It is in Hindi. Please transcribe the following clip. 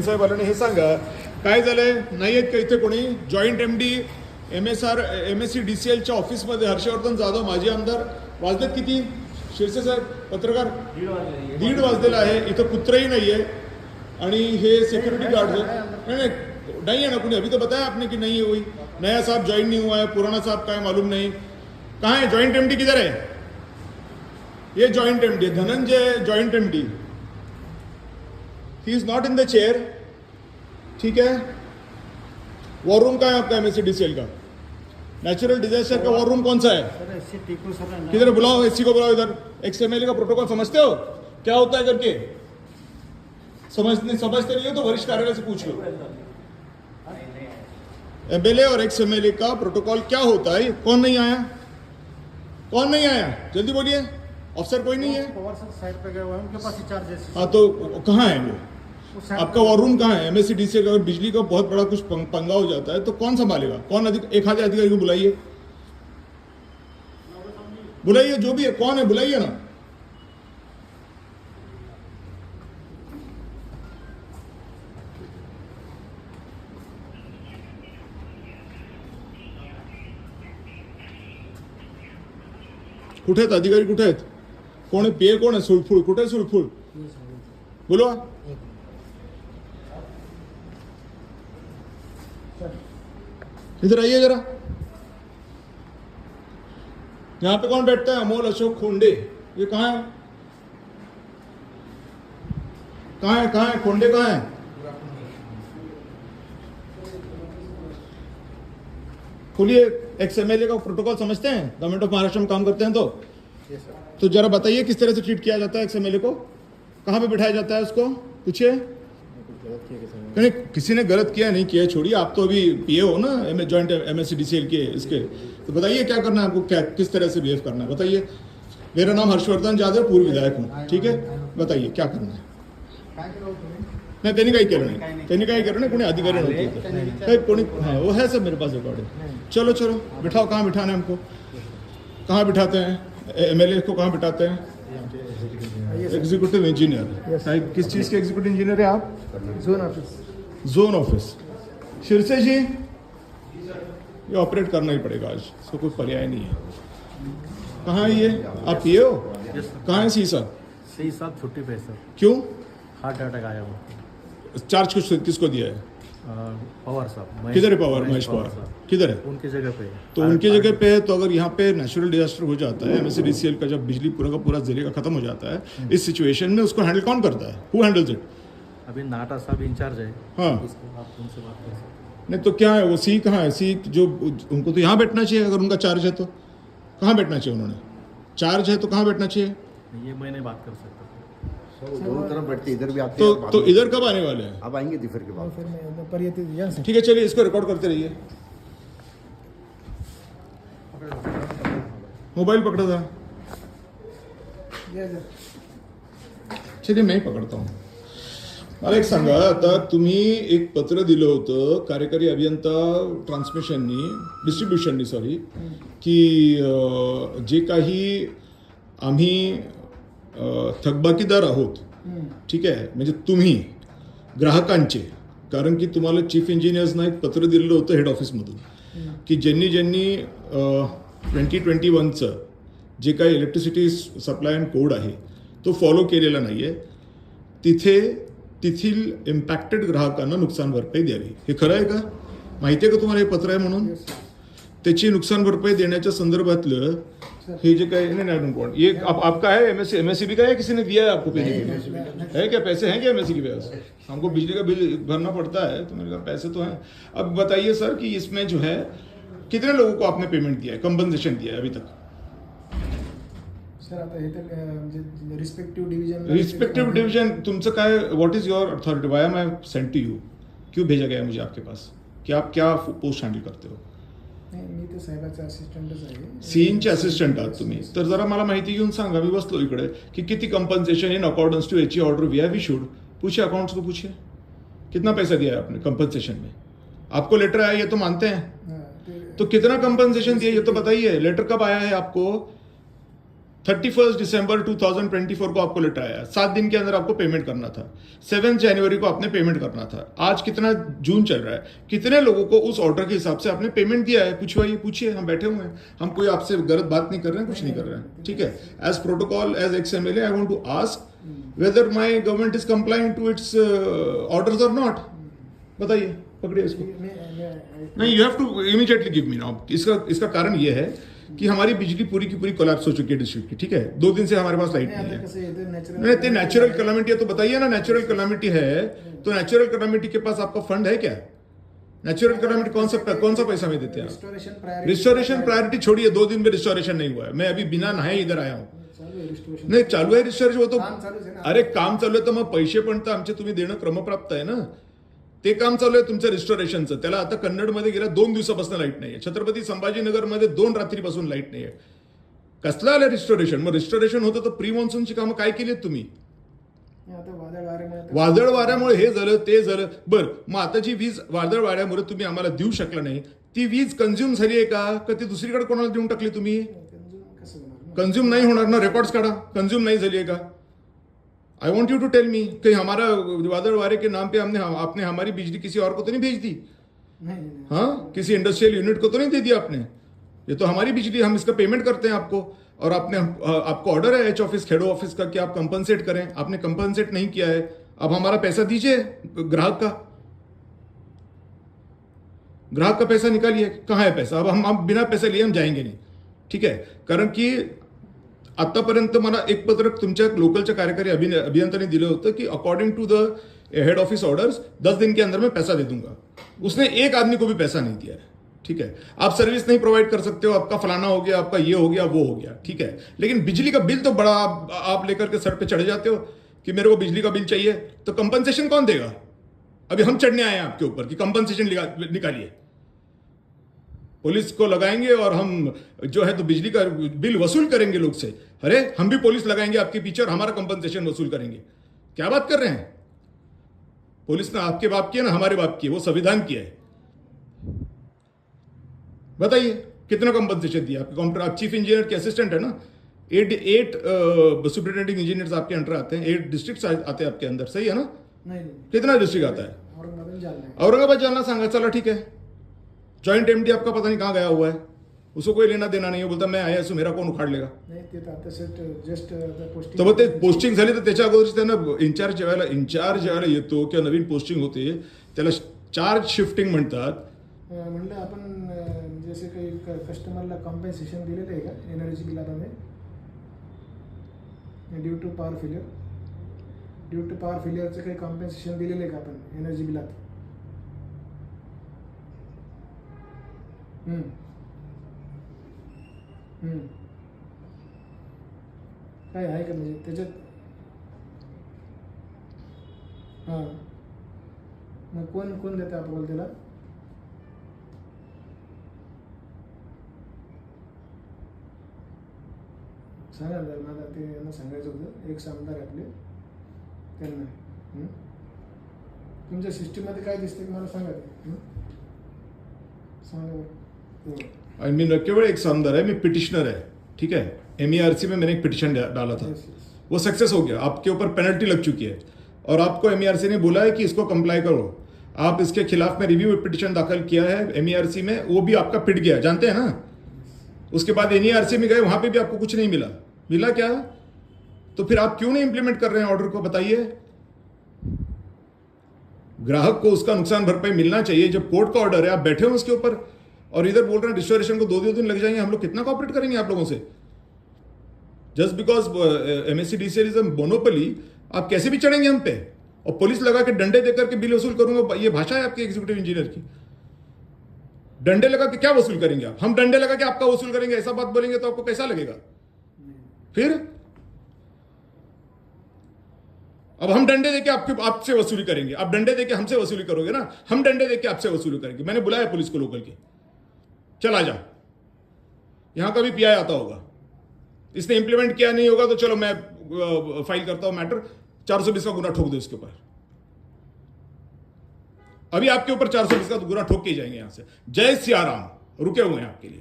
जैन साहेबांनी हे सांगा काय झालंय, नाही आहेत का इथे कोणी जॉईंट MD MSc DCLच्या ऑफिसमध्ये हर्षवर्धन जाधव माजी आमदार वाजलेत किती शिरसे साहेब पत्रकार 1:30 वाजलेला आहे, इथं कुत्रही नाही आहे आणि हे सिक्योरिटी गार्ड नहीं है ना कुछ, अभी तो बताया आपने कि नहीं है, वही नया साहब ज्वाइन नहीं हुआ है, पुराना साहब का है मालूम नहीं, कहाँ है जॉइंट MD किधर है, ये joint MD Dhananjay joint MD, he is not in the chair, ठीक है। वॉर रूम कहाँ है आपका MSc DCL का, नेचुरल डिजास्टर का वॉर रूम कौन सा है, किधर बुलाओ, SC को बुलाओ इधर, XMLA का प्रोटोकॉल समझते हो क्या होता है करके, समझते नहीं हो तो वरिष्ठ कार्यालय से पूछ लो, MLA और XMLA का प्रोटोकॉल क्या होता है। कौन नहीं आया, कौन नहीं आया, जल्दी बोलिए, ऑफिसर कोई नहीं है, पवार सर साइड पे गए हुए हैं, उनके पास ही चार्ज है। हाँ तो कहाँ है वो, आपका वॉर रूम कहाँ है, MSc DCL का अगर बिजली का बहुत बड़ा कुछ पंगा हो जाता है तो कौन संभालेगा, कौन एक आधे अधिकारी को बुलाइए, बुलाइए जो भी है, कौन है बुलाइए ना। कुठे आहेत अधिकारी, कुठे आहेत, कोण आहे PA, कोण आहे सुळफुळ, कुठे आहे सुळफुळ, बोलो इधर आइए जरा, यहाँ पे कौन बैठता है, अमोल अशोक खोंडे, ये कहाँ है, कहाँ है, कहाँ है खोंडे, कहाँ है, खोलिए। XMLA का प्रोटोकॉल समझते हैं, गवर्नमेंट ऑफ महाराष्ट्र में काम करते हैं तो जरा बताइए किस तरह से ट्रीट किया जाता है XMLA को, कहाँ पे बिठाया जाता है उसको, पूछिए। नहीं किसी ने गलत किया नहीं किया छोड़िए, आप तो अभी PA हो ना जॉइंट MSc DCL के इसके, तो बताइए क्या करना है आपको, क्या किस तरह से बिहेव करना है बताइए। मेरा नाम हर्षवर्धन जाधव, पूर्व विधायक हूँ, ठीक है, बताइए क्या करना है। नाही त्यांनी काही केलं नाही, त्यांनी काही केलं नाही, कोणी अधिकारी नव्हते काही, कोणी हाँ वो है सब मेरे पास रिकॉर्डिंग। चलो चलो बिठाओ, कहाँ बिठाना है हमको, कहाँ बिठाते हैं, MLA को कहाँ बिठाते हैं, एग्जीक्यूटिव इंजीनियर, किस चीज़ के एग्जीक्यूटिव इंजीनियर है आप, जोन ऑफिस, जोन ऑफिस। शिरसे जी ये ऑपरेट करना ही पड़ेगा आज, इसको कोई पर्याय नहीं है। कहाँ है ये, आप PA हो, कहाँ है सी साहब छुट्टी पे सर, क्यों, हार्ट अटैक आया वो, चार्ज किसको दिया है, पवार साहब, किधर है पवार, महेश पवार किधर है, उनकी जगह पे, तो उनकी जगह पे है, तो अगर यहाँ पे नेचुरल डिजास्टर हो जाता है, MSc DCL का जब बिजली पूरा का पूरा जिले का खत्म हो जाता है, इस सिचुएशन में उसको हैंडल कौन करता है, हु हैंडल्स इट, अभी नाटा साहब इंचार्ज है, हाँ आप उनसे बात कर सकते हैं। नहीं तो क्या है वो सी कहाँ है, सी जो उनको तो यहाँ बैठना चाहिए, अगर उनका चार्ज है तो कहाँ बैठना चाहिए, उन्होंने चार्ज है तो कहाँ बैठना चाहिए, ये मैं नहीं बात कर सकता, दोनों तरफ बैठते, इधर भी आते हैं, तो इधर कब आने वाले हैं, अब आएंगे फिर के बाद, ठीक है चलिए इसको रिकॉर्ड करते रहिए, मोबाइल पकड़ा था, चलिए मैं ही पकडतो हूँ। मला एक सांगा, आता तुम्ही एक पत्र दिलं होतं कार्यकारी अभियंता ट्रान्समिशननी डिस्ट्रीब्युशननी सॉरी, की जे काही आम्ही थकबाकीदार आहोत, ठीक आहे, म्हणजे तुम्ही ग्राहकांचे, कारण की तुम्हाला चीफ इंजिनियर्सना एक पत्र दिलेलं होतं हेड ऑफिसमधून, की ज्यांनी 2021चं जे काही इलेक्ट्रिसिटी सप्लाय अँड कोड आहे तो फॉलो केलेला नाही आहे, तेथील इम्पॅक्टेड ग्राहकांना नुकसान भरपाई द्यावी। हे खरं आहे का, माहिती आहे का तुम्हाला हे पत्र आहे म्हणून, त्याची नुकसान भरपाई देण्याच्या संदर्भातलं हे जे काही नहीं ये आपका है MSCB का है, किसी ने दिया है आपको पेज है क्या, पैसे हैं क्या MSC के पास, हमको बिजली का बिल भरना पड़ता है, तो मेरे पास पैसे तो हैं। अब बताइए सर कि इसमें जो है कितने लोगों को आपने पेमेंट दिया है, कंपनसेशन दिया है अभी तक, सर आता हे तर रिस्पेक्टिव डिवीजन तुमचं काय, what is your authority, why am I sent to you, क्यों भेजा गया मुझे आपके पास, कि आप क्या पोस्ट हँडल करते हो, मी तर साहेबाचा असिस्टंटच आहे, सीईनचे असिस्टंट आहात तुम्ही, तर जरा मला माहिती घेऊन सांगा, मी बसलो इकडे, की किती compensation in accordance to each order we have issued, पूछिए अकाउंट्स को पूछिए कितना पैसा दिया है आपने कंपनसेशन में, आपको लेटर आया ये तो मानते हैं, तो कितना कंपनसेशन दिया ये तो बताइए, लेटर कब आया है आपको, 31 दिसंबर 2024 को आपको लेटर आया, 7 दिन के अंदर आपको पेमेंट करना था, 7 जनवरी को आपने पेमेंट करना था। आज कितना जून चल रहा है, कितने लोगों को उस ऑर्डर के हिसाब से आपने पेमेंट दिया है? पूछिए, हम बैठे हुए हैं, हम कोई आपसे गलत बात नहीं कर रहे हैं, कुछ नहीं कर रहे हैं, ठीक है। As protocol, as ex MLA, I want to ask whether my government is complying to its orders और नॉट। बताइए, पकड़िए इसको। नहीं, you have to immediately give me now. इसका कारण ये है कि हमारी बिजली पूरी की पूरी कोलैप्स हो चुकी है डिस्ट्रिक्ट की, ठीक है। 2 दिन से हमारे पास लाइट नहीं है। नहीं, नेचुरल कैलामिटी है तो बताइए ना, नेचुरल कैलामिटी है तो नेचुरल कैलामिटी के पास आपका फंड है क्या? नेचुरल कैलामिटी कौन सा पैसा में देते हैं? रिस्टोरेशन प्रायोरिटी छोड़िए, 2 दिन में रिस्टोरेशन नहीं हुआ है। मैं अभी बिना नहाए इधर आया हूँ। नाही, चालू आहे रिस्टोरेशन, वो तो अरे काम चालू आहे तर मग पैसे पण तर आमचे तुम्ही देणं क्रमप्राप्त आहे ना। ते काम चालू आहे तुमचं रिस्टोरेशनचं, त्याला आता कन्नडमध्ये गेल्या 2 दिवसापासून लाईट नाहीये, छत्रपती संभाजीनगरमध्ये 2 रात्रीपासून लाईट नाहीये। कसलं आलं रिस्टोरेशन? मग रिस्टोरेशन होतं तर प्री मॉन्सूनची कामं काय केलीत तुम्ही? वादळ वाऱ्यामुळे हे झालं, ते झालं। बरं, मग आता जी वीज वादळ वाऱ्यामुळे तुम्ही आम्हाला देऊ शकला नाही, ती वीज कंझ्युम झाली आहे का ती दुसरीकडे कोणाला देऊन टाकली तुम्ही? कंझ्युम नहीं होना ना, रिकॉर्ड्स काढ़ा, कंज्यूम नहीं चलिएगा। I want you to tell me कि हमारा वादळ वारे के नाम पे आपने हमारी बिजली किसी और को तो नहीं भेज दी? हाँ, किसी इंडस्ट्रियल यूनिट को तो नहीं दे दिया आपने? ये तो हमारी बिजली, हम इसका पेमेंट करते हैं आपको, और आपको ऑर्डर है एच ऑफिस, खेड़ो ऑफिस का कि आप कंपनसेट करें, आपने कंपनसेट नहीं किया है। अब हमारा पैसा दीजिए, ग्राहक का पैसा निकालिए। कहाँ है पैसा? अब हम बिना पैसे लिए हम जाएंगे नहीं, ठीक है। कारण की आतापर्यंत मला एक पत्रक तुमच्या लोकलच्या कार्यकारी अभियंत्याने दिलं होतं कि according to the head office orders 10 दिन के अंदर मैं पैसा दे दूंगा। उसने एक आदमी को भी पैसा नहीं दिया है, ठीक है। आप सर्विस नहीं प्रोवाइड कर सकते हो, आपका फलाना हो गया, आपका ये हो गया, वो हो गया, ठीक है। लेकिन बिजली का बिल तो बड़ा आप लेकर के सर पे चढ़ जाते हो कि मेरे को बिजली का बिल चाहिए, तो कंपनसेशन कौन देगा? अभी हम चढ़ने आए हैं आपके ऊपर कि कंपनसेशन निकालिए। पुलिस को लगाएंगे और हम जो है तो बिजली का बिल वसूल करेंगे लोग से। अरे हम भी पुलिस लगाएंगे आपके पीछे और हमारा कंपनसेशन वसूल करेंगे। क्या बात कर रहे हैं? पुलिस ना आपके बाप की है ना हमारे बाप की है, वो संविधान की है। बताइए कितना कंपनसेशन दिया? आपके आप चीफ इंजीनियर के असिस्टेंट है ना। 8 सुपरिटेंडिंग इंजीनियर्स आपके अंडर आते हैं, 8 डिस्ट्रिक्ट आते हैं आपके अंदर, सही है ना? नहीं, कितना डिस्ट्रिक्ट आता है? औरंगाबाद जालना सांगा, चला ठीक है। जॉइंट एमडी आपका पता नहीं कहाँ गया हुआ है, उसको कोई लेना देना नहीं है, बोलता मैं आया मेरा कोण उखाड लेगा। तर मग ते पोस्टिंग झाली तर त्याच्या अगोदर त्यांना इंचार्ज जेवायला येतो किंवा नवीन पोस्टिंग होते त्याला चार्ज शिफ्टिंग म्हणतात। म्हणलं आपण जसे काही कस्टमरला कॉम्पेन्सेशन दिलेलं आहे का एनर्जी बिलामध्ये? ड्यू टू पॉवर फेलियरचं काही कॉम्पेन्सेशन दिलेलं आहे का आपण एनर्जी बिलात? काय आहे का म्हणजे त्याच्यात? हां, मग कोण देतं आपल्याला त्याला? सांगा जर मला ते यांना सांगायचं होतं, एक आमदार आहे आपले त्यांना। तुमच्या सिस्टीममध्ये काय दिसते की मला सांगा ते, सांगा। मैं केवल एक आमदार है, मैं पिटिशनर है, ठीक है। MERC में मैंने एक पिटिशन डाला था, वो सक्सेस हो गया, आपके ऊपर पेनल्टी लग चुकी है और आपको MERC ने बोला है कि इसको कंप्लाई करो। आप इसके खिलाफ में रिव्यू पिटिशन दाखिल किया है MERC में, वो भी आपका पिट गया, जानते हैं ना। उसके बाद NERC में गए, वहां पे भी आपको कुछ नहीं मिला क्या? तो फिर आप क्यों नहीं इंप्लीमेंट कर रहे हैं ऑर्डर को? बताइए। ग्राहक को उसका नुकसान भरपाई मिलना चाहिए। जब कोर्ट का ऑर्डर है, आप बैठे हो उसके ऊपर और इधर बोल रहे हैं रिस्टोरेशन को 2 दिन लग जाएंगे। हम लोग कितना कॉपरेट करेंगे आप लोगों से? Just because MSEDCL is a monopoly, आप कैसे भी चढ़ेंगे हम पे और पुलिस लगा के डंडे देकर के बिल वसूल करूंगा। ये भाषा है आपके एग्जीक्यूटिव इंजीनियर की? डंडे लगा के क्या वसूल करेंगे आप? हम डंडे लगा के आपका वसूल करेंगे, ऐसा बात बोलेंगे तो आपको कैसा लगेगा? फिर अब हम डंडे देके आपसे वसूली करेंगे, आप डंडे देके हमसे वसूली करोगे ना, हम डंडे देके आपसे वसूली करेंगे। मैंने बुलाया पुलिस को लोकल के, चला जा, यहां का भी PI आता होगा, इसने इंप्लीमेंट किया नहीं होगा तो चलो मैं फाइल करता हूं मैटर, 420 का गुना ठोक दो इसके ऊपर। अभी आपके ऊपर 420 का गुना ठोक के जाएंगे यहां से। जय सिया राम, रुके हुए हैं आपके लिए।